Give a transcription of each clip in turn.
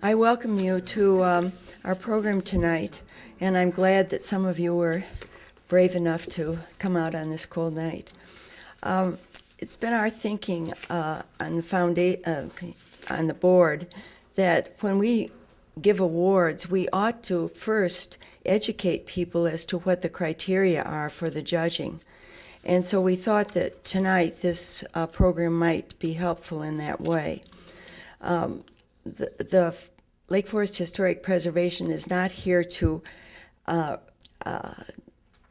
I welcome you to our program tonight, and I'm glad that some of you were brave enough to come out on this cold night. It's been our thinking on the board that when we give awards, we ought to first educate people as to what the criteria are for the judging. And so we thought that tonight this program might be helpful in that way. The Lake Forest Historic Preservation is not here to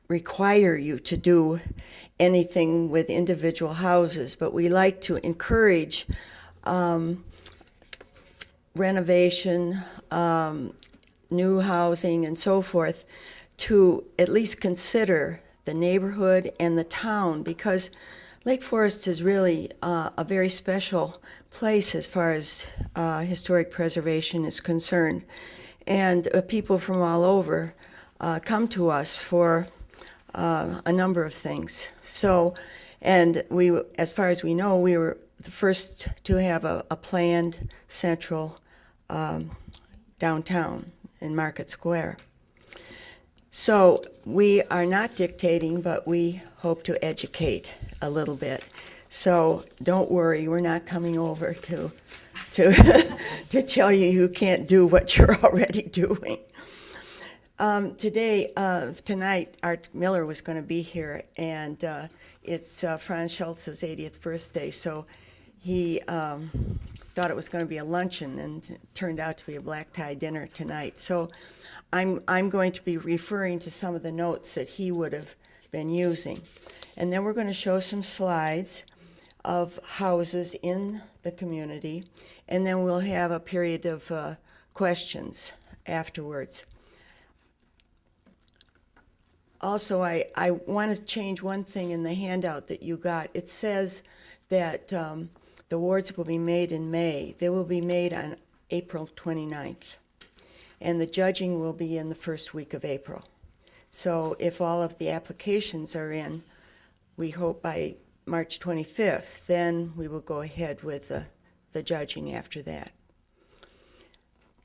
require you to do anything with individual houses, but we like to encourage renovation, new housing, and so forth, to at least consider the neighborhood and the town, because Lake Forest is really a very special place as far as historic preservation is concerned. And people from all over come to us for a number of things. So, and we, as far as we know, we were the first to have a planned central downtown in Market Square. So we are not dictating, but we hope to educate a little bit. So don't worry, we're not coming over to to tell you you can't do what you're already doing. Tonight, Art Miller was going to be here, and it's Franz Schultz's 80th birthday, so he thought it was going to be a luncheon, and it turned out to be a black tie dinner tonight. So I'm going to be referring to some of the notes that he would have been using. And then we're going to show some slides of houses in the community, and then we'll have a period of questions afterwards. Also, I want to change one thing in the handout that you got. It says that the awards will be made in May. They will be made on April 29th, and the judging will be in the first week of April. So if all of the applications are in, we hope by March 25th, then we will go ahead with the judging after that.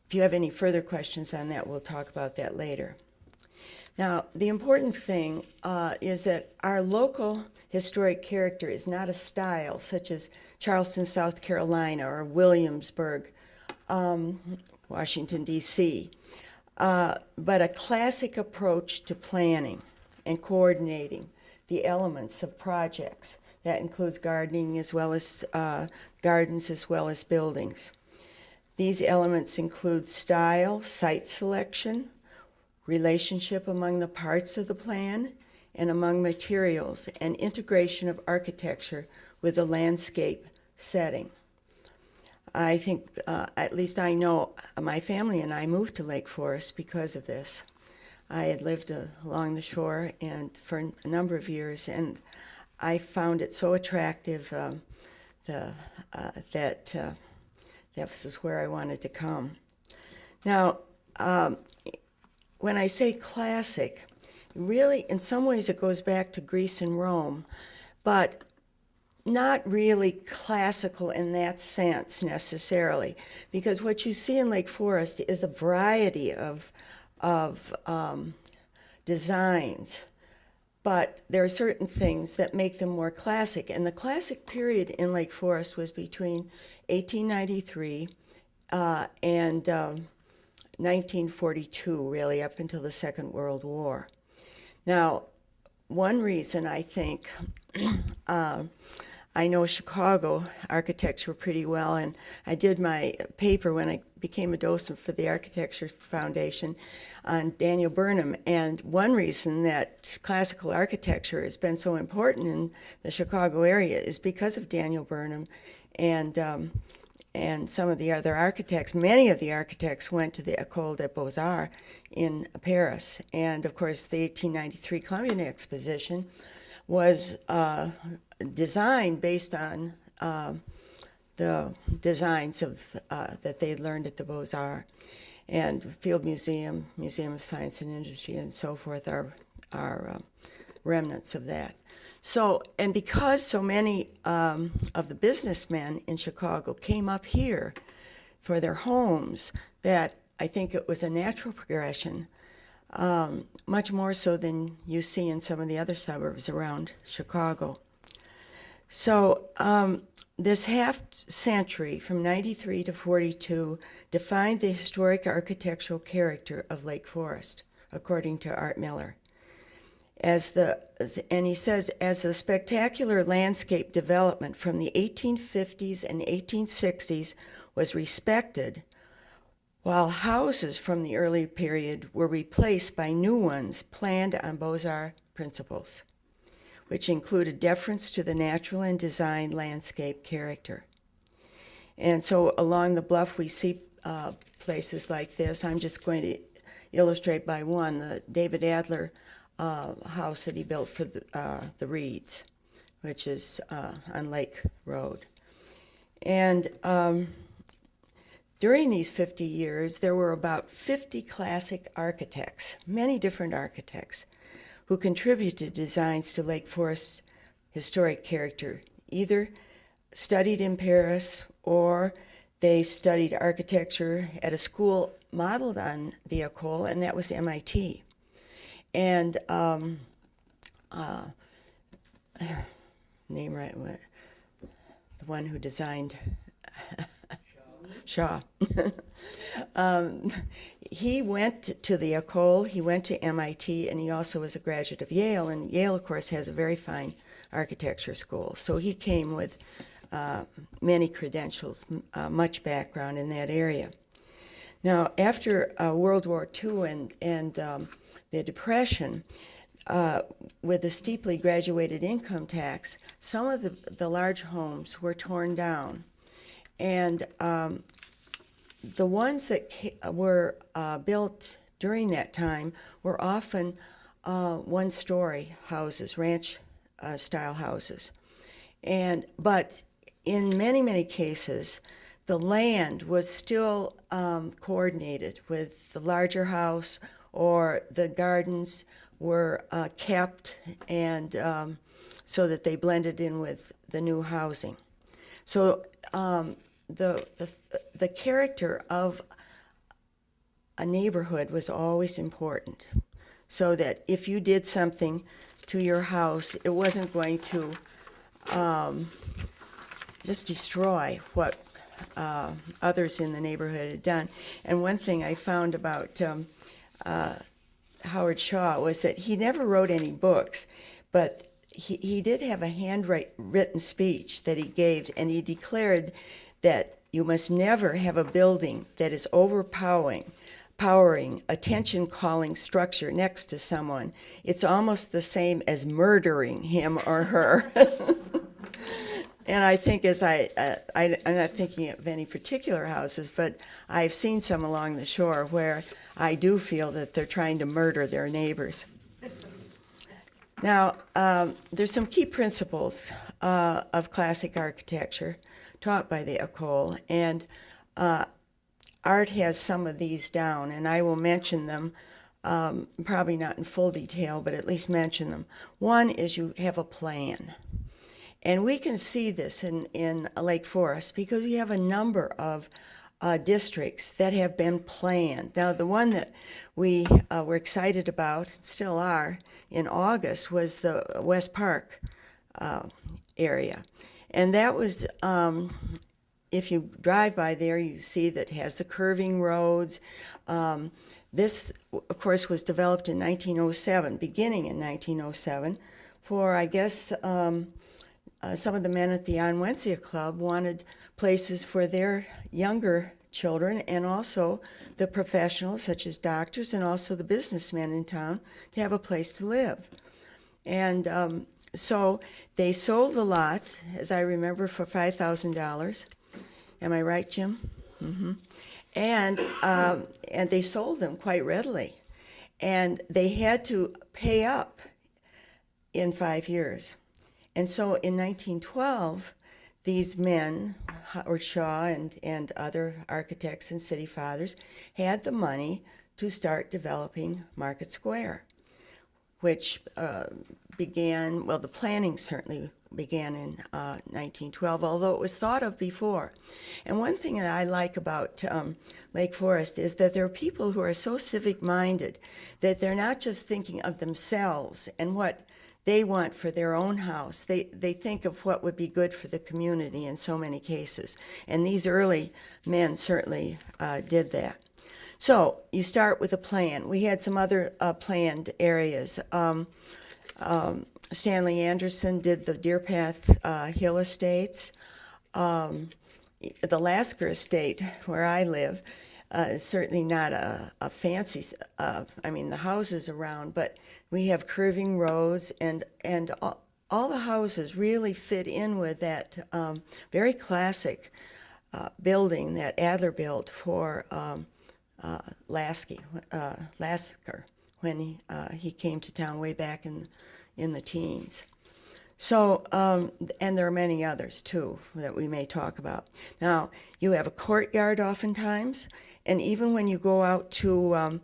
If you have any further questions on that, we'll talk about that later. Now, the important thing is that our local historic character is not a style such as Charleston, South Carolina, or Williamsburg, Washington, D.C., but a classic approach to planning and coordinating the elements of projects. That includes gardening as well as gardens as well as buildings. These elements include style, site selection, relationship among the parts of the plan and among materials, and integration of architecture with the landscape setting. I think, at least I know, my family and I moved to Lake Forest because of this. I had lived along the shore and for a number of years, and I found it so attractive that this is where I wanted to come. Now, when I say classic, really, in some ways it goes back to Greece and Rome, but not really classical in that sense necessarily, because what you see in Lake Forest is a variety of designs, but there are certain things that make them more classic. And the classic period in Lake Forest was between 1893 and 1942, really, up until the Second World War. Now, one reason I think I know Chicago architecture pretty well, and I did my paper when I became a docent for the Architecture Foundation on Daniel Burnham. And one reason that classical architecture has been so important in the Chicago area is because of Daniel Burnham and some of the other architects. Many of the architects went to the École des Beaux-Arts in Paris. And of course, the 1893 Columbian Exposition was designed based on the designs of that they learned at the Beaux-Arts. And Field Museum, Museum of Science and Industry, and so forth are remnants of that. So, and because so many of the businessmen in Chicago came up here for their homes, that I think it was a natural progression, much more so than you see in some of the other suburbs around Chicago. So this half century, from 93 to 42, defined the historic architectural character of Lake Forest, according to Art Miller. And he says, as the spectacular landscape development from the 1850s and 1860s was respected, while houses from the early period were replaced by new ones planned on Beaux-Arts principles, which included deference to the natural and design landscape character. And so along the bluff we see places like this. I'm just going to illustrate by one, the David Adler house that he built for the Reeds, which is on Lake Road. And during these 50 years, there were about 50 classic architects, many different architects, who contributed designs to Lake Forest's historic character, either studied in Paris or they studied architecture at a school modeled on the École, and that was MIT. And name right, the one who designed Shaw. He went to the École, he went to MIT, and he also was a graduate of Yale. And Yale, of course, has a very fine architecture school. So he came with many credentials, much background in that area. Now, after World War II and the Depression, with the steeply graduated income tax, some of the large homes were torn down. And the ones that were built during that time were often one-story houses, ranch-style houses. But in many, many cases, the land was still coordinated with the larger house, or the gardens were kept and so that they blended in with the new housing. So the character of a neighborhood was always important, so that if you did something to your house, it wasn't going to just destroy what others in the neighborhood had done. And one thing I found about Howard Shaw was that he never wrote any books, but he did have a handwritten speech that he gave, and he declared that you must never have a building that is overpowering, attention-calling structure next to someone. It's almost the same as murdering him or her. And I think I'm not thinking of any particular houses, but I've seen some along the shore where I do feel that they're trying to murder their neighbors. Now, there's some key principles of classic architecture taught by the École, and Art has some of these down, and I will mention them, probably not in full detail, but at least mention them. One is you have a plan. And we can see this in Lake Forest because we have a number of districts that have been planned. Now, the one that we were excited about, and still are, in August was the West Park area. And that was, if you drive by there, you see that it has the curving roads. This, of course, was developed in 1907, beginning in 1907, for, I guess, some of the men at the Onwentsia Club wanted places for their younger children, and also the professionals, such as doctors, and also the businessmen in town, to have a place to live. And so they sold the lots, as I remember, for $5,000. Am I right, Jim? Mm-hmm. And they sold them quite readily. And they had to pay up in 5 years. And so in 1912, these men, Howard Shaw and other architects and city fathers, had the money to start developing Market Square, which began, well, the planning certainly began in 1912, although it was thought of before. And one thing that I like about Lake Forest is that there are people who are so civic-minded that they're not just thinking of themselves and what they want for their own house. They think of what would be good for the community in so many cases. And these early men certainly did that. So you start with a plan. We had some other planned areas. Stanley Anderson did the Deer Path Hill Estates. The Lasker Estate, where I live, is certainly not a fancy, the houses around, but we have curving roads, and all the houses really fit in with that very classic building that Adler built for Lasker when he came to town way back in the teens. So, and there are many others too that we may talk about. Now, you have a courtyard oftentimes, and even when you go out to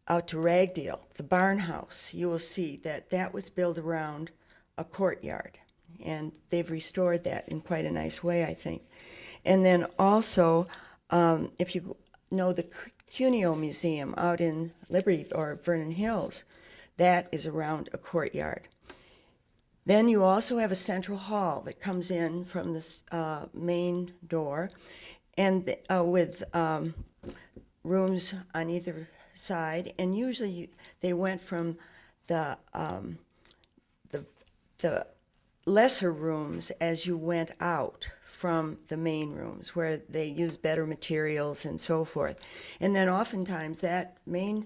out to Ragdale, the barn house, you will see that was built around a courtyard, and they've restored that in quite a nice way, I think. And then also, if you know the Cuneo Museum out in Liberty or Vernon Hills, that is around a courtyard. Then you also have a central hall that comes in from the main door, and with rooms on either side. And usually they went from the lesser rooms as you went out from the main rooms, where they use better materials and so forth. And then oftentimes that main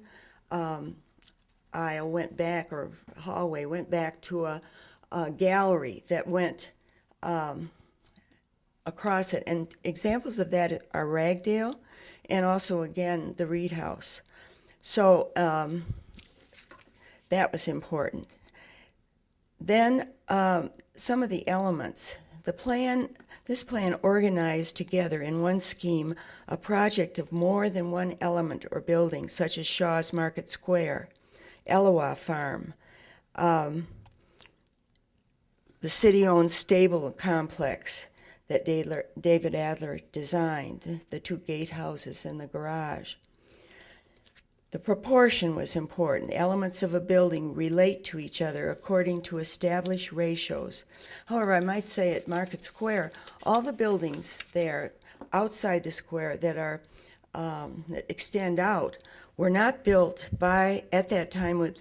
aisle went back, or hallway went back to a gallery that went across it. And examples of that are Ragdale and also, again, the Reed House. So that was important. Then some of the elements. This plan organized together in one scheme a project of more than one element or building, such as Shaw's Market Square, Elwha Farm, the city-owned stable complex that David Adler designed, the two gatehouses and the garage. The proportion was important. Elements of a building relate to each other according to established ratios. However, I might say at Market Square, all the buildings there outside the square that are that extend out were not built at that time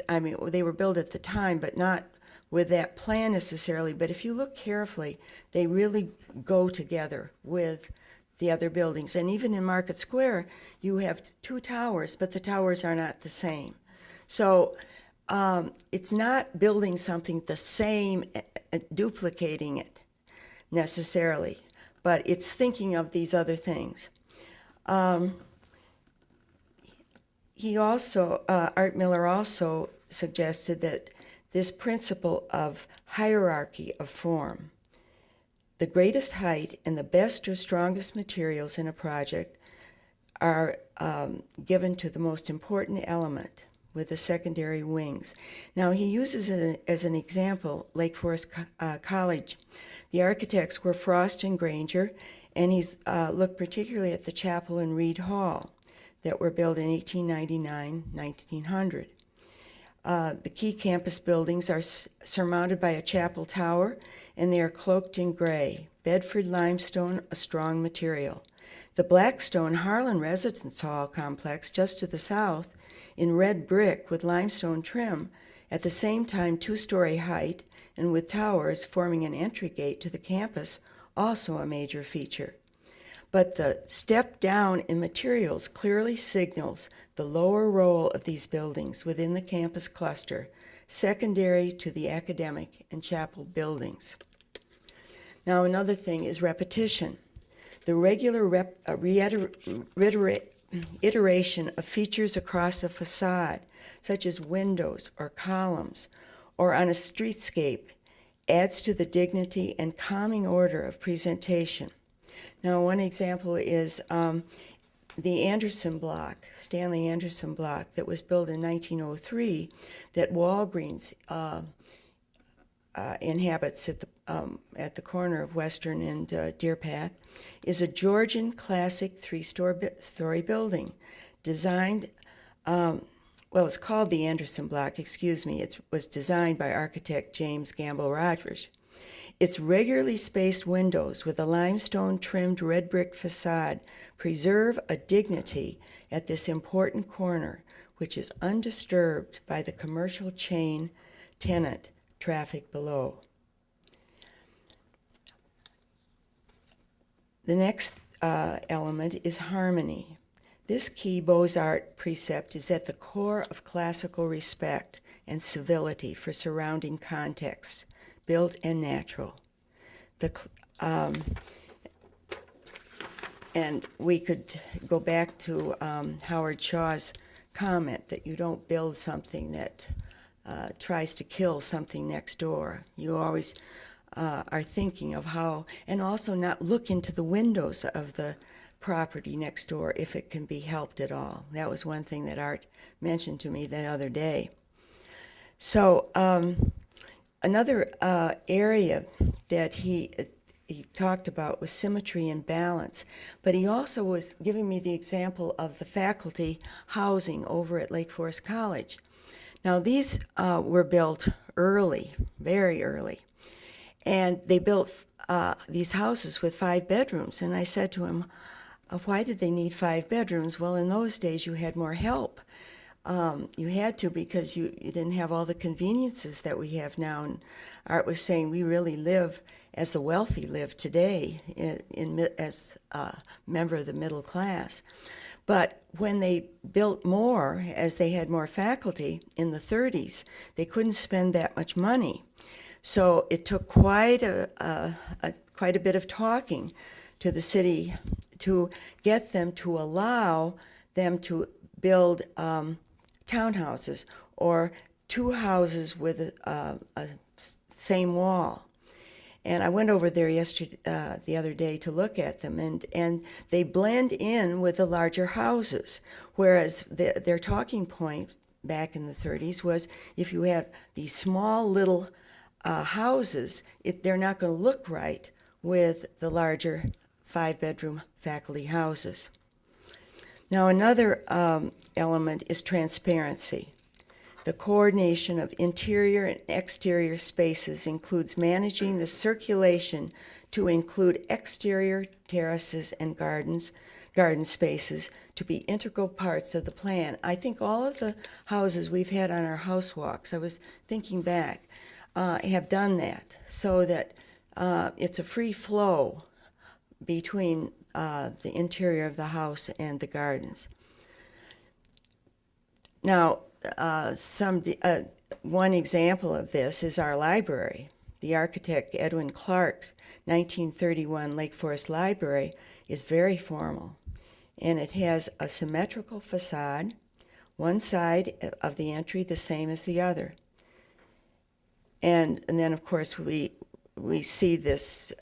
they were built at the time, but not with that plan necessarily. But if you look carefully, they really go together with the other buildings. And even in Market Square, you have two towers, but the towers are not the same. So it's not building something the same, duplicating it necessarily, but it's thinking of these other things. Art Miller also suggested that this principle of hierarchy of form, the greatest height and the best or strongest materials in a project are given to the most important element with the secondary wings. Now, he uses as an example Lake Forest College. The architects were Frost and Granger, and he's looked particularly at the chapel and Reed Hall that were built in 1899, 1900. The key campus buildings are surmounted by a chapel tower, and they are cloaked in gray. Bedford limestone, a strong material. The Blackstone Harlan Residence Hall complex, just to the south, in red brick with limestone trim, at the same time 2-story height and with towers forming an entry gate to the campus, also a major feature. But the step down in materials clearly signals the lower role of these buildings within the campus cluster, secondary to the academic and chapel buildings. Now, another thing is repetition. The regular iteration of features across a facade, such as windows or columns, or on a streetscape, adds to the dignity and calming order of presentation. Now, one example is the Anderson block, Stanley Anderson block, that was built in 1903, that Walgreens inhabits at the corner of Western and Deer Path, is a Georgian classic three-story building designed, well, it's called the Anderson block, excuse me. It was designed by architect James Gamble Rogers. Its regularly spaced windows with a limestone-trimmed red brick facade preserve a dignity at this important corner, which is undisturbed by the commercial chain tenant traffic below. The next element is harmony. This key Beaux-Arts precept is at the core of classical respect and civility for surrounding contexts, built and natural. And we could go back to Howard Shaw's comment that you don't build something that tries to kill something next door. You always are thinking of how, and also not look into the windows of the property next door if it can be helped at all. That was one thing that Art mentioned to me the other day. So another area that he talked about was symmetry and balance, but he also was giving me the example of the faculty housing over at Lake Forest College. Now these were built early, very early, and they built these houses with 5 bedrooms, and I said to him, why did they need 5 bedrooms? Well, in those days you had more help. You had to, because you didn't have all the conveniences that we have now. And Art was saying we really live as the wealthy live today as a member of the middle class. But when they built more, as they had more faculty in the 30s, they couldn't spend that much money. So it took quite a bit of talking to the city to get them to allow them to build townhouses or 2 houses with a same wall. And I went over there the other day to look at them, and they blend in with the larger houses, whereas their talking point back in the 30s was if you have these small little houses, they're not going to look right with the larger 5-bedroom faculty houses. Now another element is transparency. The coordination of interior and exterior spaces includes managing the circulation to include exterior terraces and garden spaces to be integral parts of the plan. I think all of the houses we've had on our house walks, I was thinking back, have done that, so that it's a free flow between the interior of the house and the gardens. Now, one example of this is our library. The architect Edwin Clark's 1931 Lake Forest Library is very formal, and it has a symmetrical facade, one side of the entry the same as the other. And then, of course, we see this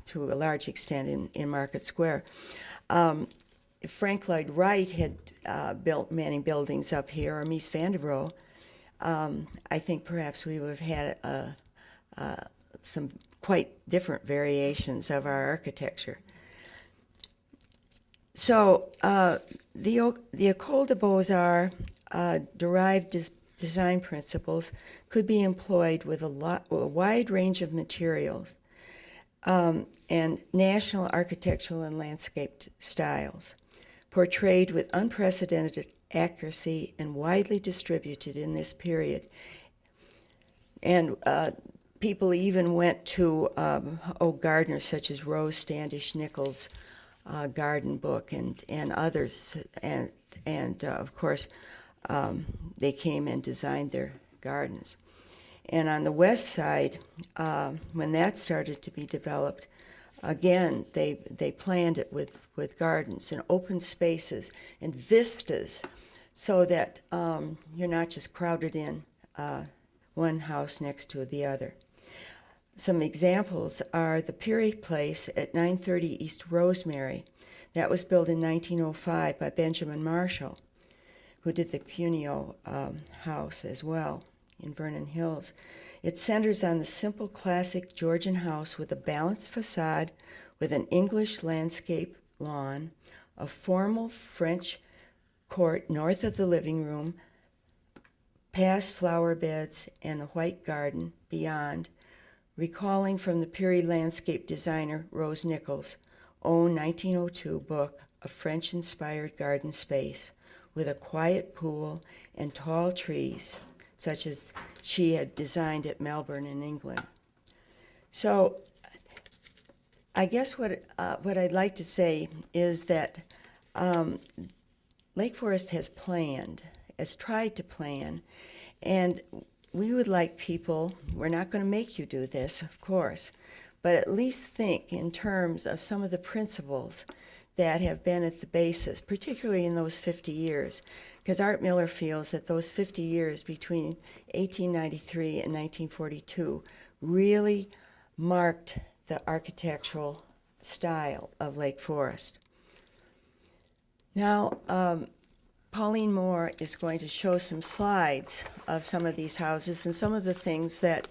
to a large extent in Market Square. Frank Lloyd Wright had built many buildings up here, or Mies van der Rohe. I think perhaps we would have had some quite different variations of our architecture. So the École des Beaux-Arts derived design principles could be employed with a wide range of materials and national architectural and landscape styles, portrayed with unprecedented accuracy and widely distributed in this period. And people even went to gardeners such as Rose Standish Nichols' garden book and others, and of course they came and designed their gardens. And on the west side, when that started to be developed, again, they planned it with gardens and open spaces and vistas, so that you're not just crowded in one house next to the other. Some examples are the Peary Place at 930 East Rosemary. That was built in 1905 by Benjamin Marshall, who did the Cuneo house as well in Vernon Hills. It centers on the simple classic Georgian house with a balanced facade with an English landscape lawn, a formal French court north of the living room, past flower beds, and a white garden beyond, recalling from the period landscape designer Rose Nichols' own 1902 book, A French-Inspired Garden Space, with a quiet pool and tall trees, such as she had designed at Melbourne in England. So I guess what I'd like to say is that Lake Forest has tried to plan, and we would like people, we're not going to make you do this, of course, but at least think in terms of some of the principles that have been at the basis, particularly in those 50 years, because Art Miller feels that those 50 years between 1893 and 1942 really marked the architectural style of Lake Forest. Now, Pauline Moore is going to show some slides of some of these houses and some of the things that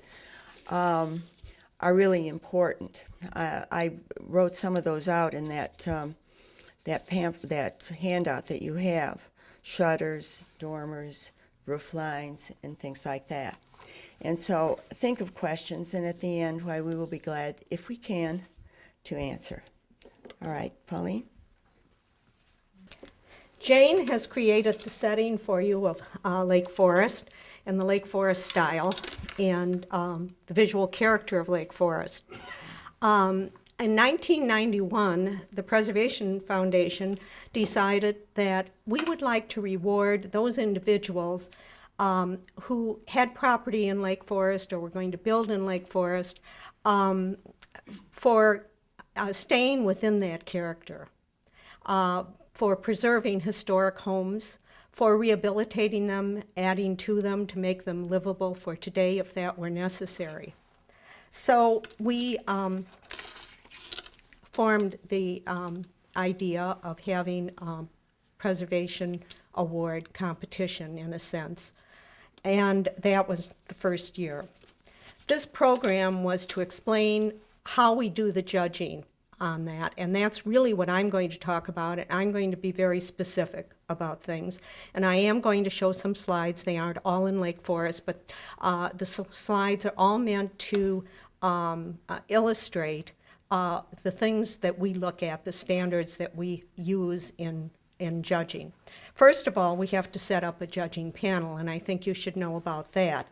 are really important. I wrote some of those out in that handout that you have: shutters, dormers, roof lines, and things like that. And so think of questions, and at the end, we will be glad, if we can, to answer. All right, Pauline? Jane has created the setting for you of Lake Forest and the Lake Forest style and the visual character of Lake Forest. In 1991, the Preservation Foundation decided that we would like to reward those individuals who had property in Lake Forest or were going to build in Lake Forest for staying within that character. For preserving historic homes, for rehabilitating them, adding to them to make them livable for today if that were necessary. So we formed the idea of having preservation award competition in a sense, and that was the first year. This program was to explain how we do the judging on that, and that's really what I'm going to talk about, and I'm going to be very specific about things. And I am going to show some slides. They aren't all in Lake Forest, but the slides are all meant to illustrate the things that we look at, the standards that we use in judging. First of all, we have to set up a judging panel, and I think you should know about that.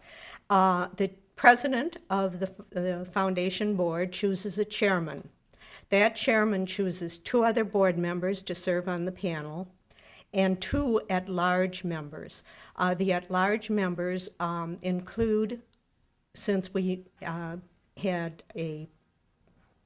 The president of the foundation board chooses a chairman. That chairman chooses 2 other board members to serve on the panel and 2 at-large members. The at-large members include, since we had a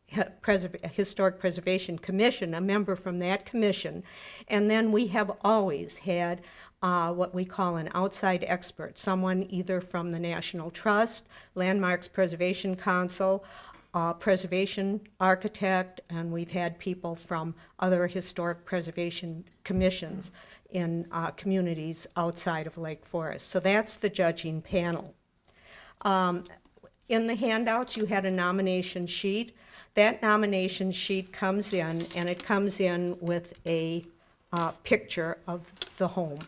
Historic Preservation Commission, a member from that commission, and then we have always had what we call an outside expert, someone either from the National Trust, Landmarks Preservation Council, preservation architect, and we've had people from other historic preservation commissions in communities outside of Lake Forest. So that's the judging panel. In the handouts, you had a nomination sheet. That nomination sheet comes in, and it comes in with a picture of the home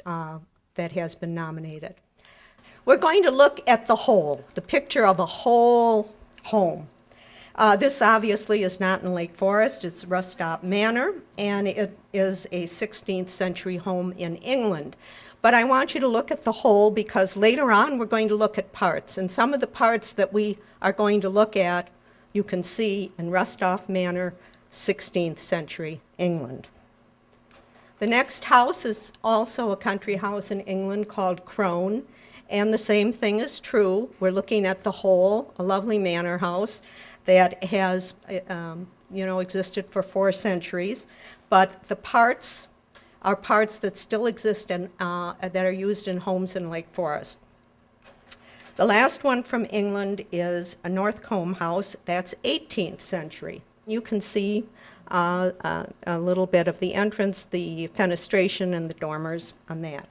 that has been nominated. We're going to look at the whole, the picture of a whole home. This obviously is not in Lake Forest. It's Rustop Manor, and it is a 16th century home in England. But I want you to look at the whole because later on we're going to look at parts, and some of the parts that we are going to look at you can see in Rustop Manor, 16th century England. The next house is also a country house in England called Crone, and the same thing is true. We're looking at the whole, a lovely manor house that has existed for 4 centuries, but the parts are parts that still exist and that are used in homes in Lake Forest. The last one from England is a Northcombe house. That's 18th century. You can see a little bit of the entrance, the fenestration, and the dormers on that.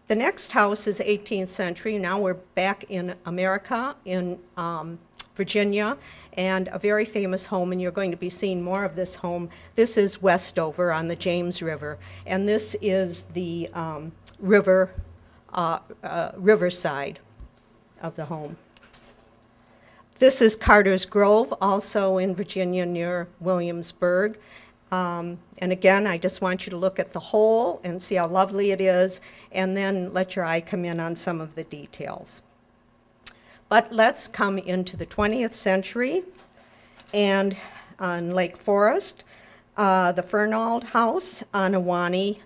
The next house is 18th century. Now we're back in America, in Virginia, and a very famous home, and you're going to be seeing more of this home. This is Westover on the James River, and this is the riverside of the home. This is Carter's Grove, also in Virginia near Williamsburg. And again, I just want you to look at the whole and see how lovely it is, and then let your eye come in on some of the details. But let's come into the 20th century, and on Lake Forest, the Fernald House on Ahwahnee,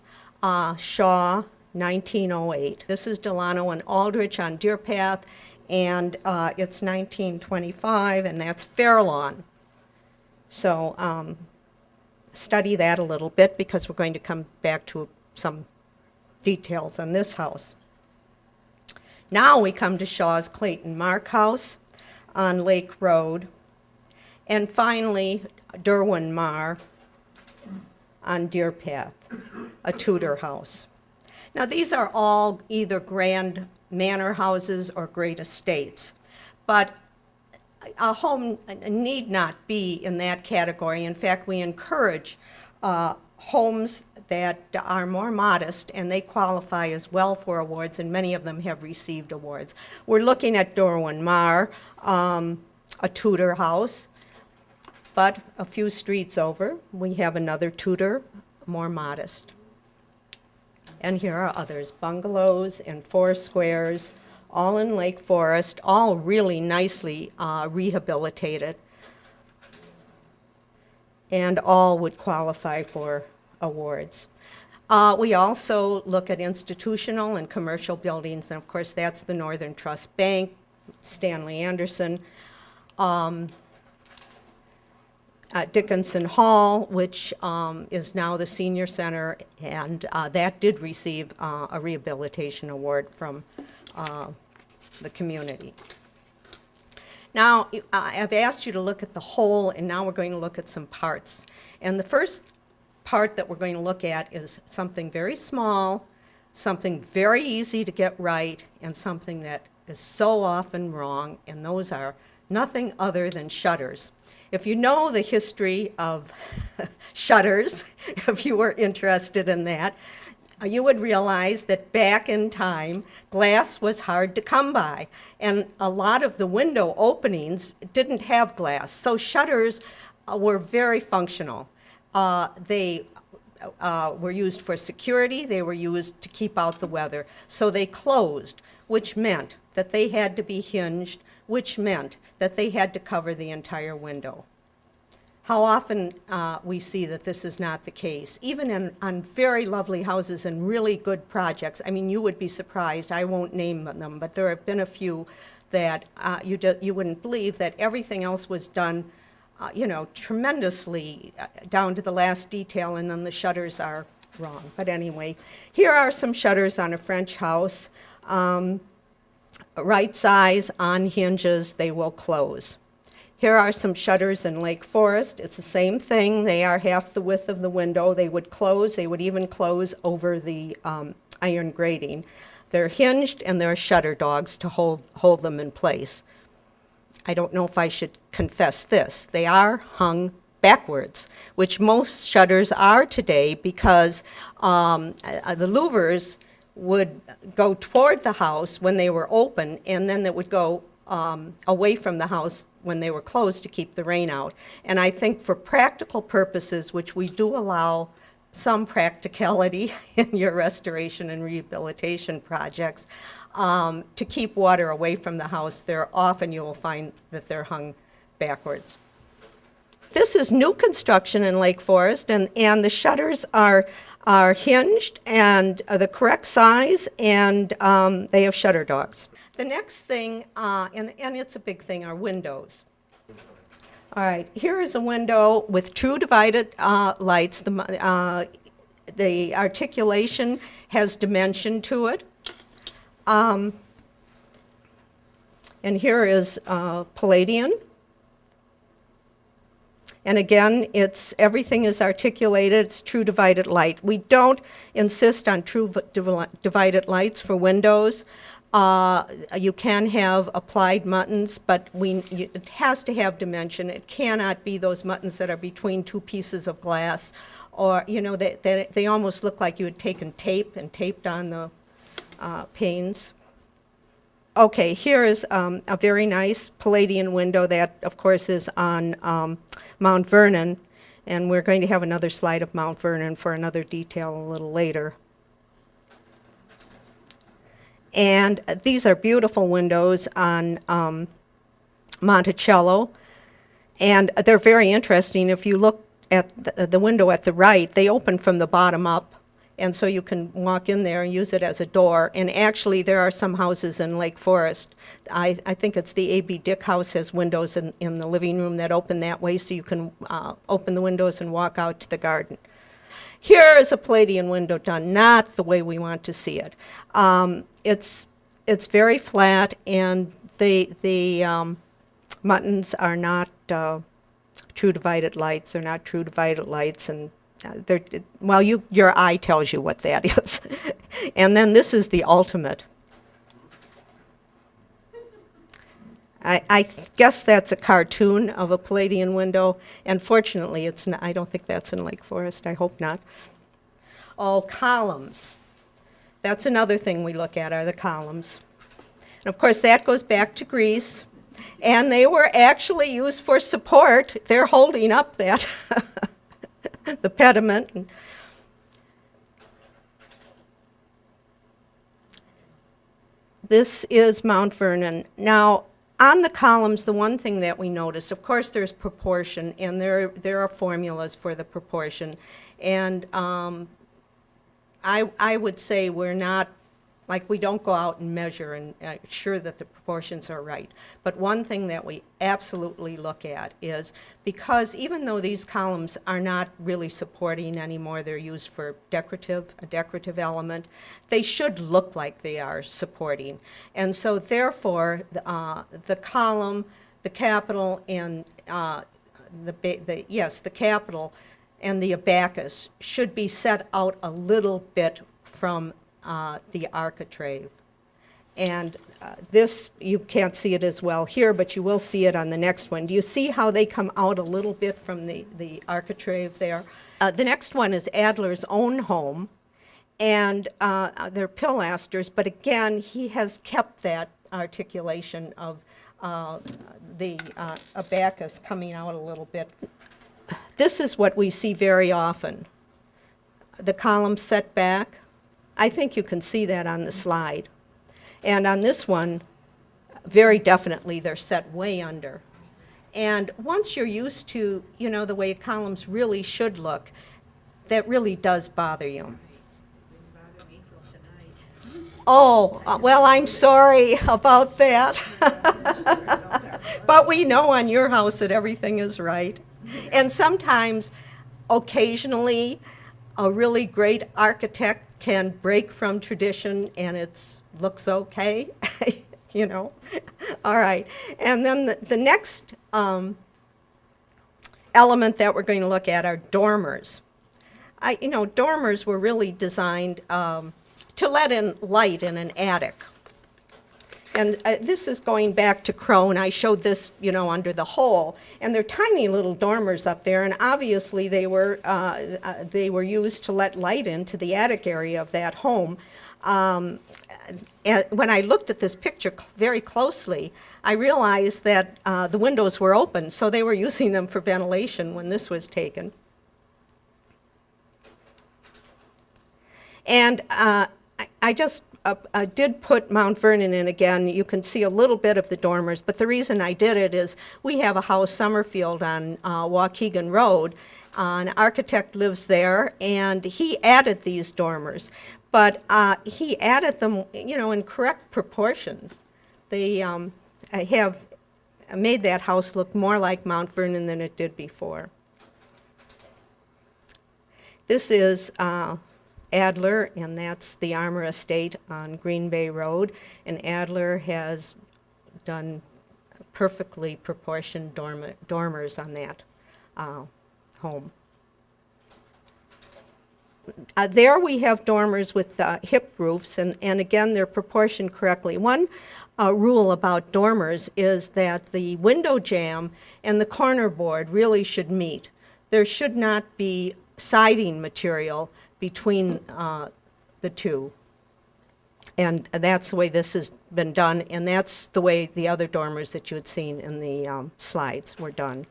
Shaw, 1908. This is Delano and Aldrich on Deer Path, and it's 1925, and that's Fairlawn. So study that a little bit, because we're going to come back to some details on this house. Now we come to Shaw's Clayton Mark House on Lake Road, and finally Derwin Marr on Deer Path, a Tudor house. Now these are all either grand manor houses or great estates, but a home need not be in that category. In fact, we encourage homes that are more modest, and they qualify as well for awards, and many of them have received awards. We're looking at Derwin Marr, a Tudor house, but a few streets over, we have another Tudor, more modest. And here are others, bungalows and four squares, all in Lake Forest, all really nicely rehabilitated, and all would qualify for awards. We also look at institutional and commercial buildings, and of course that's the Northern Trust Bank, Stanley Anderson, Dickinson Hall, which is now the senior center, and that did receive a rehabilitation award from the community. Now, I've asked you to look at the whole, and now we're going to look at some parts. And the first part that we're going to look at is something very small, something very easy to get right, and something that is so often wrong, and those are nothing other than shutters. If you know the history of shutters, if you were interested in that, you would realize that back in time, glass was hard to come by, and a lot of the window openings didn't have glass, so shutters were very functional. They were used for security, they were used to keep out the weather, so they closed, which meant that they had to be hinged, which meant that they had to cover the entire window. How often we see that this is not the case, even on very lovely houses and really good projects. I mean, you would be surprised, I won't name them, but there have been a few that you wouldn't believe that everything else was done, tremendously down to the last detail, and then the shutters are wrong. But anyway, here are some shutters on a French house. Right size, on hinges, they will close. Here are some shutters in Lake Forest. It's the same thing. They are half the width of the window. They would close. They would even close over the iron grating. They're hinged, and there are shutter dogs to hold them in place. I don't know if I should confess this. They are hung backwards, which most shutters are today, because the louvers would go toward the house when they were open, and then it would go away from the house when they were closed to keep the rain out. And I think for practical purposes, which we do allow some practicality in your restoration and rehabilitation projects, to keep water away from the house, often you will find that they're hung backwards. This is new construction in Lake Forest, and the shutters are hinged and the correct size, and they have shutter dogs. The next thing, and it's a big thing, are windows. All right, here is a window with true divided lights. The articulation has dimension to it. And here is Palladian. And again, everything is articulated, it's true divided light. We don't insist on true divided lights for windows. You can have applied muttons, but it has to have dimension. It cannot be those muttons that are between two pieces of glass, or, they almost look like you had taken tape and taped on the panes. Okay, here is a very nice Palladian window that, of course, is on Mount Vernon, and we're going to have another slide of Mount Vernon for another detail a little later. And these are beautiful windows on Monticello, and they're very interesting. If you look at the window at the right, they open from the bottom up, and so you can walk in there and use it as a door. And actually, there are some houses in Lake Forest. I think it's the A.B. Dick House has windows in the living room that open that way, so you can open the windows and walk out to the garden. Here is a Palladian window done not the way we want to see it. It's very flat, and the muttons are not true divided lights. They're not true divided lights, and your eye tells you what that is. And then this is the ultimate. I guess that's a cartoon of a Palladian window, and fortunately it's not, I don't think that's in Lake Forest, I hope not. Oh, columns. That's another thing we look at, are the columns. And of course that goes back to Greece, and they were actually used for support. They're holding up that the pediment. This is Mount Vernon. Now, on the columns, the one thing that we noticed, of course, there's proportion, and there are formulas for the proportion. And I would say we're not, like, we don't go out and measure and ensure that the proportions are right. But one thing that we absolutely look at is, because even though these columns are not really supporting anymore, they're used for a decorative element, they should look like they are supporting. And so therefore, the column, the capital, and the capital and the abacus should be set out a little bit from the architrave. And this, you can't see it as well here, but you will see it on the next one. Do you see how they come out a little bit from the architrave there? The next one is Adler's own home, and they're pilasters, but again, he has kept that articulation of the abacus coming out a little bit. This is what we see very often. The columns set back. I think you can see that on the slide. And on this one, very definitely they're set way under. And once you're used to, the way columns really should look, that really does bother you. Oh, well, I'm sorry about that. But we know on your house that everything is right. And sometimes, occasionally, a really great architect can break from tradition and it looks okay, All right. And then the next element that we're going to look at are dormers. Dormers were really designed to let in light in an attic. And this is going back to Crone. I showed this, under the hole, and they're tiny little dormers up there, and obviously they were used to let light into the attic area of that home. And when I looked at this picture very closely, I realized that the windows were open, so they were using them for ventilation when this was taken. And I just did put Mount Vernon in again. You can see a little bit of the dormers, but the reason I did it is we have a house, Summerfield, on Waukegan Road. An architect lives there, and he added these dormers. But he added them, in correct proportions. They have made that house look more like Mount Vernon than it did before. This is Adler, and that's the Armour Estate on Green Bay Road. And Adler has done perfectly proportioned dormers on that. home. There we have dormers with hip roofs, and again, they're proportioned correctly. One rule about dormers is that the window jamb and the corner board really should meet. There should not be siding material between the two. And that's the way this has been done, and that's the way the other dormers that you had seen in the slides were done.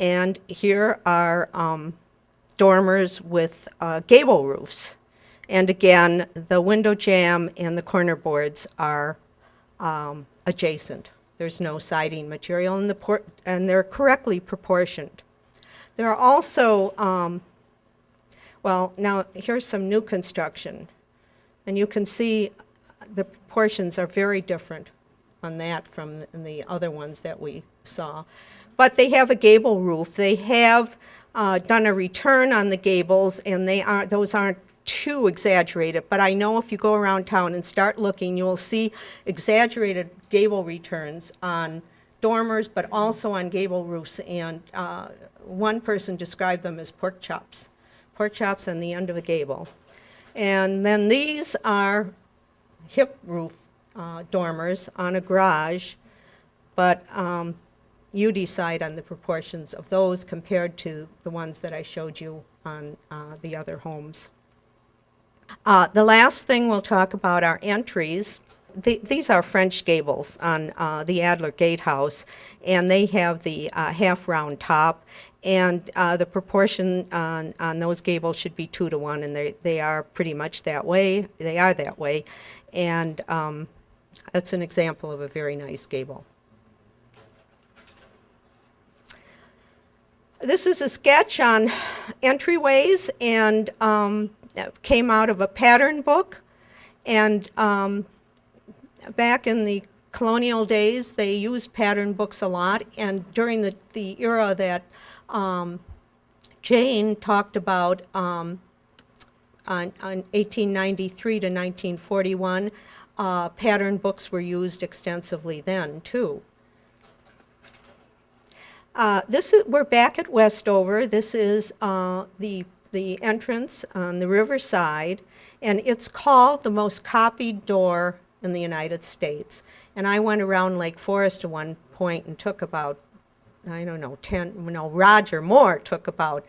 And here are dormers with gable roofs. And again, the window jamb and the corner boards are adjacent. There's no siding material, and they're correctly proportioned. There are also, well, now here's some new construction. And you can see the proportions are very different on that from the other ones that we saw. But they have a gable roof. They have done a return on the gables, and those aren't too exaggerated. But I know if you go around town and start looking, you will see exaggerated gable returns on dormers, but also on gable roofs. And one person described them as pork chops on the end of a gable. And then these are hip roof dormers on a garage, but you decide on the proportions of those compared to the ones that I showed you on the other homes. The last thing we'll talk about are entries. These are French gables on the Adler Gatehouse, and they have the half-round top, and the proportion on those gables should be 2 to 1, and they are pretty much that way. They are that way, and that's an example of a very nice gable. This is a sketch on entryways, and came out of a pattern book. And back in the colonial days, they used pattern books a lot. And during the era that Jane talked about on 1893 to 1941, pattern books were used extensively then, too. We're back at Westover. This is the entrance on the riverside, and it's called the most copied door in the United States. And I went around Lake Forest at one point and took about, I don't know, Roger Moore took about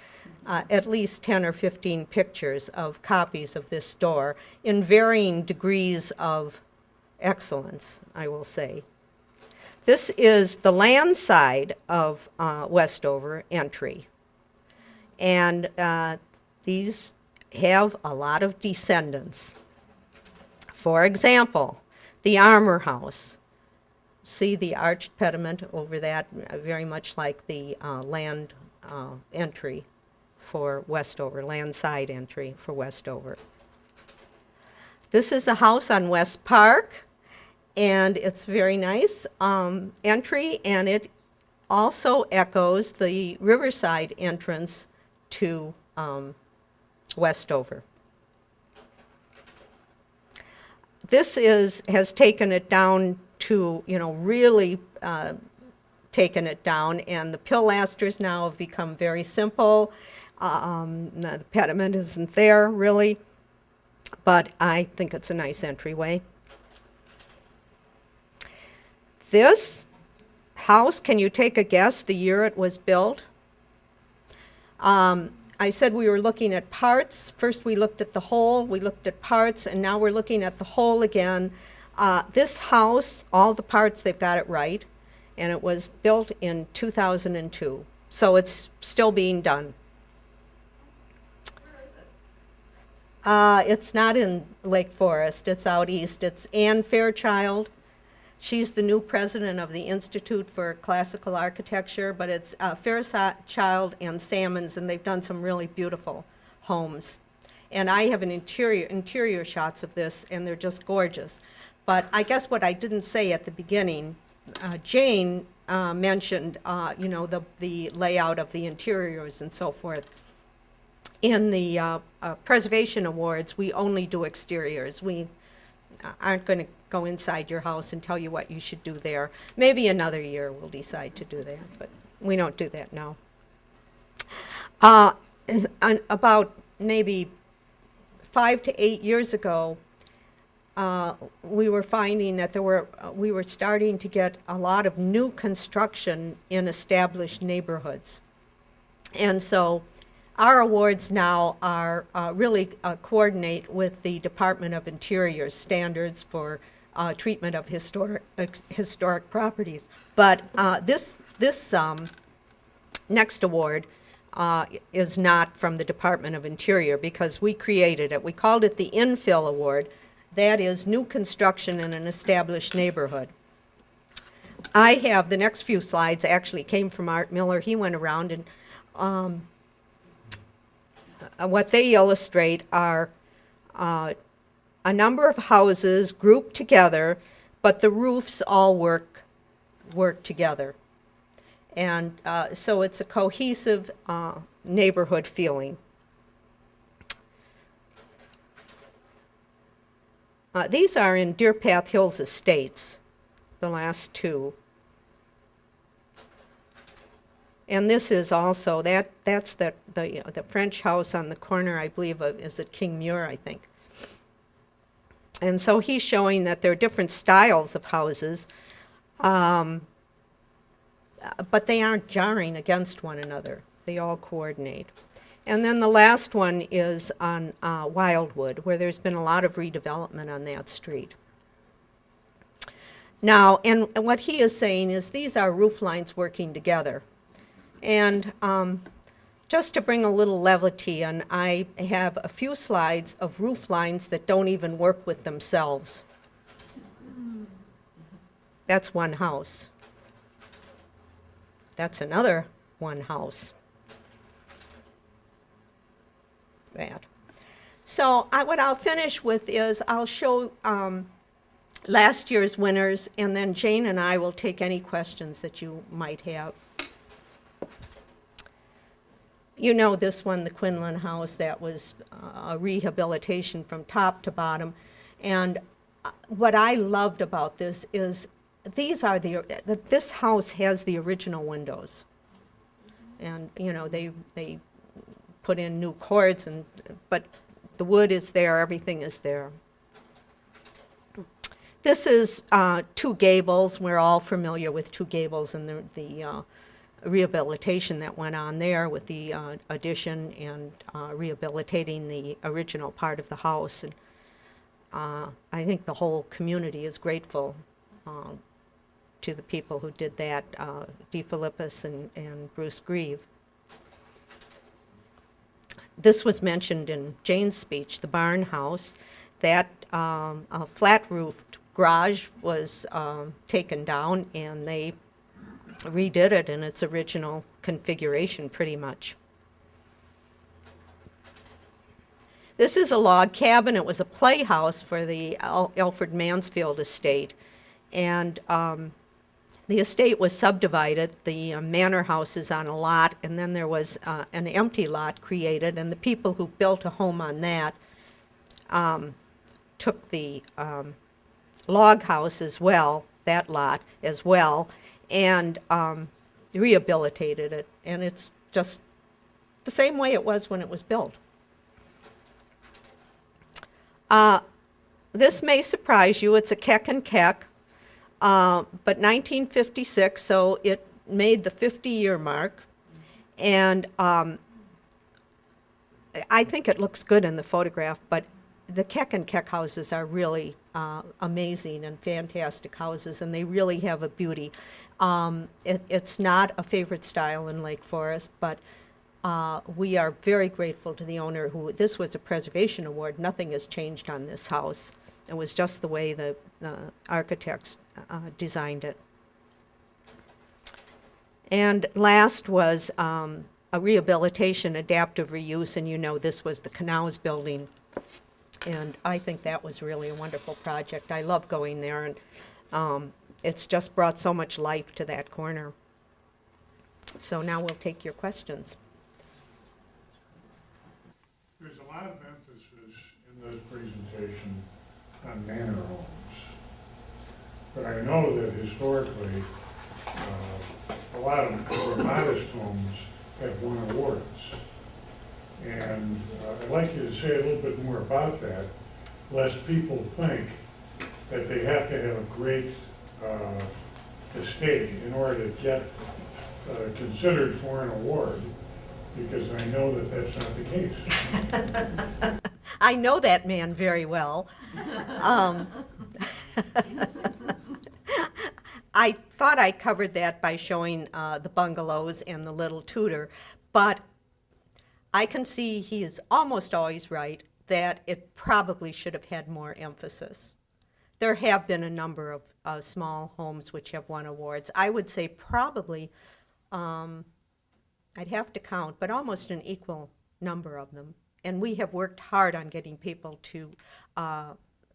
at least 10 or 15 pictures of copies of this door in varying degrees of excellence, I will say. This is the land side of Westover entry. And these have a lot of descendants. For example, the Armour House. See the arched pediment over that, very much like the land entry for Westover, land side entry for Westover. This is a house on West Park, and it's very nice entry, and it also echoes the Riverside entrance to Westover. This has taken it down to, really taken it down, and the pilasters now have become very simple. The pediment isn't there, really, but I think it's a nice entryway. This house, can you take a guess the year it was built? I said we were looking at parts. First we looked at the whole, we looked at parts, and now we're looking at the whole again. This house, all the parts, they've got it right, and it was built in 2002. So it's still being done. Where is it? It's not in Lake Forest, it's out east. It's Anne Fairchild. She's the new president of the Institute for Classical Architecture, but it's Fairchild and Salmons, and they've done some really beautiful homes. And I have an interior shots of this, and they're just gorgeous. But I guess what I didn't say at the beginning, Jane mentioned, the layout of the interiors and so forth. In the preservation awards, we only do exteriors. aren't going to go inside your house and tell you what you should do there. Maybe another year we'll decide to do that, but we don't do that now. About maybe 5 to 8 years ago, we were finding that we were starting to get a lot of new construction in established neighborhoods. And so our awards now are really coordinate with the Department of Interior standards for treatment of historic properties. But this next award is not from the Department of Interior because we created it. We called it the Infill Award. That is new construction in an established neighborhood. I have the next few slides actually came from Art Miller. He went around and what they illustrate are a number of houses grouped together, but the roofs all work together. And so it's a cohesive neighborhood feeling. These are in Deer Path Hills Estates, the last two. And this is also, that's the French house on the corner, I believe, is it King Muir, I think. And so he's showing that there are different styles of houses, but they aren't jarring against one another. They all coordinate. And then the last one is on Wildwood, where there's been a lot of redevelopment on that street. Now, and what he is saying is these are roof lines working together. And just to bring a little levity, and I have a few slides of roof lines that don't even work with themselves. That's one house. That's another one house. That. So what I'll finish with is I'll show last year's winners, and then Jane and I will take any questions that you might have. You know this one, the Quinlan House, that was a rehabilitation from top to bottom. And what I loved about this is this house has the original windows. And, you know, they put in new cords, but the wood is there, everything is there. This is Two Gables. We're all familiar with Two Gables and the rehabilitation that went on there with the addition and rehabilitating the original part of the house. And I think the whole community is grateful to the people who did that, DeFilippis and Bruce Grieve. This was mentioned in Jane's speech, the barn house. That flat-roofed garage was taken down, and they redid it in its original configuration, pretty much. This is a log cabin. It was a playhouse for the Alfred Mansfield estate. And the estate was subdivided. The manor house is on a lot, and then there was an empty lot created, and the people who built a home on that took the log house as well, that lot as well, and rehabilitated it. And it's just the same way it was when it was built. This may surprise you. It's a Keck and Keck. But 1956, so it made the 50-year mark, and I think it looks good in the photograph, but the Keck and Keck houses are really amazing and fantastic houses, and they really have a beauty. It's not a favorite style in Lake Forest, but we are very grateful to the owner this was a preservation award. Nothing has changed on this house. It was just the way the architects designed it. And last was a rehabilitation, adaptive reuse, and you know this was the Canals building. And I think that was really a wonderful project. I love going there, and it's just brought so much life to that corner. So now we'll take your questions. There's a lot of emphasis in this presentation on manor homes. But I know that historically, a lot of the modest homes have won awards. And I'd like you to say a little bit more about that, lest people think that they have to have a great estate in order to get considered for an award, because I know that that's not the case. I know that man very well. I thought I covered that by showing the bungalows and the little Tudor, but I can see he is almost always right that it probably should have had more emphasis. There have been a number of small homes which have won awards. I would say probably, I'd have to count, but almost an equal number of them. And we have worked hard on getting people to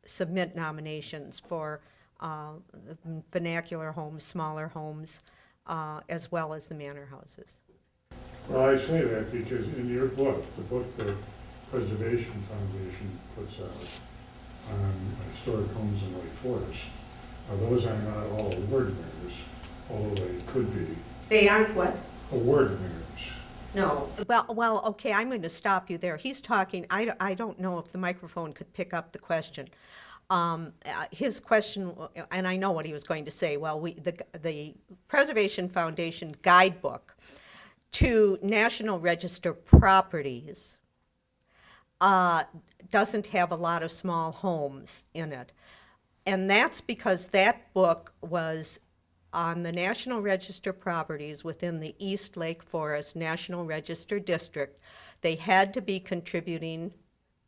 submit nominations for the vernacular homes, smaller homes, as well as the manor houses. Well, I say that because in your book, the book the Preservation Foundation puts out on historic homes in Lake Forest, those are not all award winners, although they could be They aren't what? award winners. No. Well, okay, I'm going to stop you there. He's talking, I don't know if the microphone could pick up the question. His question, and I know what he was going to say, well, the Preservation Foundation guidebook to National Register properties doesn't have a lot of small homes in it. And that's because that book was on the National Register properties within the East Lake Forest National Register District. They had to be contributing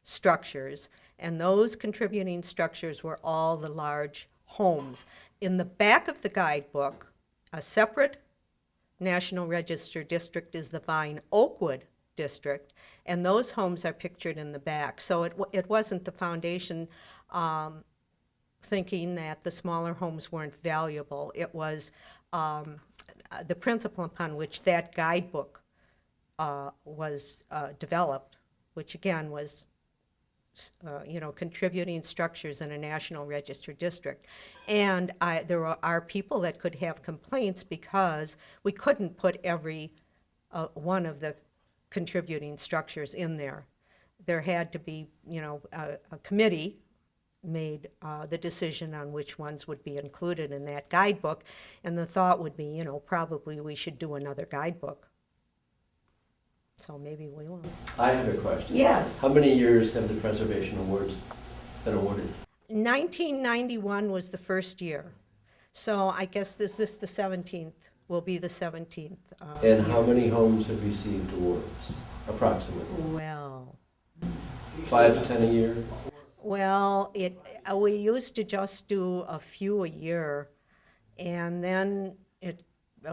structures, and those contributing structures were all the large homes. In the back of the guidebook, a separate National Register district is the Vine Oakwood district, and those homes are pictured in the back. So it wasn't the foundation thinking that the smaller homes weren't valuable. It was the principle upon which that guidebook was developed, which again was contributing structures in a National Register district. And there are people that could have complaints because we couldn't put every one of the contributing structures in there. There had to be, a committee made the decision on which ones would be included in that guidebook, and the thought would be, probably we should do another guidebook. So maybe we will. I have a question. Yes. How many years have the Preservation Awards been awarded? 1991 was the first year. So I guess this the 17th, will be the 17th. And how many homes have received awards, approximately? Well, 5 to 10 a year? Well, we used to just do a few a year, and then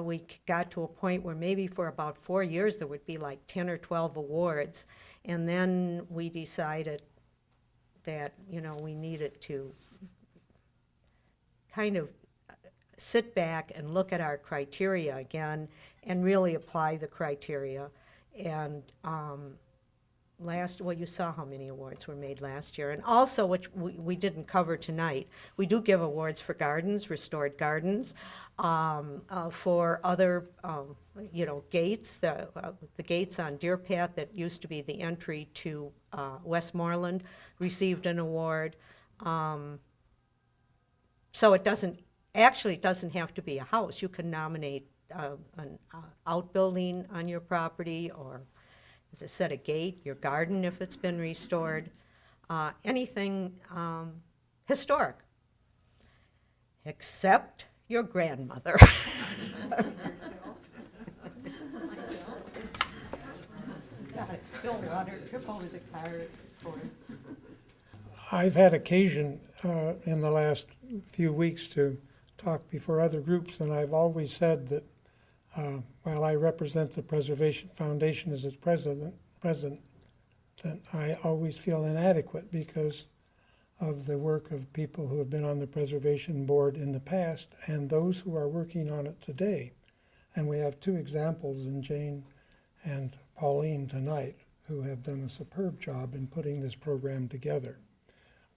we got to a point where maybe for about 4 years there would be like 10 or 12 awards, and then we decided that we needed to kind of sit back and look at our criteria again and really apply the criteria. And you saw how many awards were made last year. And also, which we didn't cover tonight, we do give awards for gardens, restored gardens, for other, gates, the gates on Deer Path that used to be the entry to Westmoreland received an award. So it doesn't have to be a house. You can nominate an outbuilding on your property, or, as I said, a gate, your garden if it's been restored, anything historic, except your grandmother. Got it, spill water, trip over the car. I've had occasion in the last few weeks to talk before other groups, and I've always said that while I represent the Preservation Foundation as its president, that I always feel inadequate because of the work of people who have been on the Preservation Board in the past and those who are working on it today. And we have two examples in Jane and Pauline tonight who have done a superb job in putting this program together.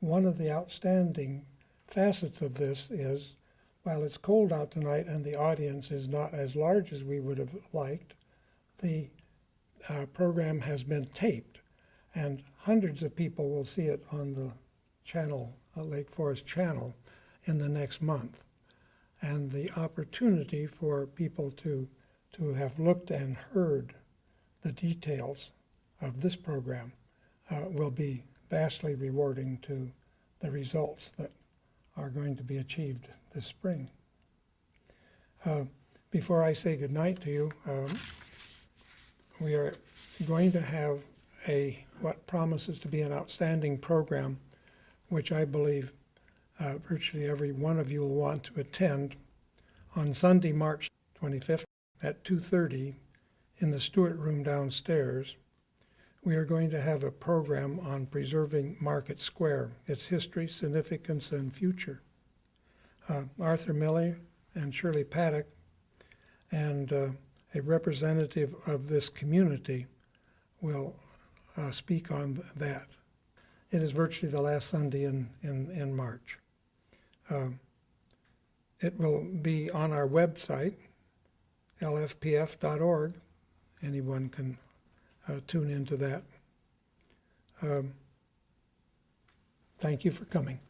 one of the outstanding facets of this is, while it's cold out tonight and the audience is not as large as we would have liked, the program has been taped, and hundreds of people will see it on the channel, Lake Forest channel, in the next month. And the opportunity for people to have looked and heard the details of this program will be vastly rewarding to the results that are going to be achieved this spring. Before I say goodnight to you, we are going to have what promises to be an outstanding program, which I believe virtually every one of you will want to attend on Sunday, March 25th at 2:30 in the Stewart Room downstairs. We are going to have a program on preserving Market Square, its history, significance, and future. Arthur Milley and Shirley Paddock and a representative of this community will speak on that. It is virtually the last Sunday in March. It will be on our website, lfpf.org. Anyone can tune into that. Thank you for coming.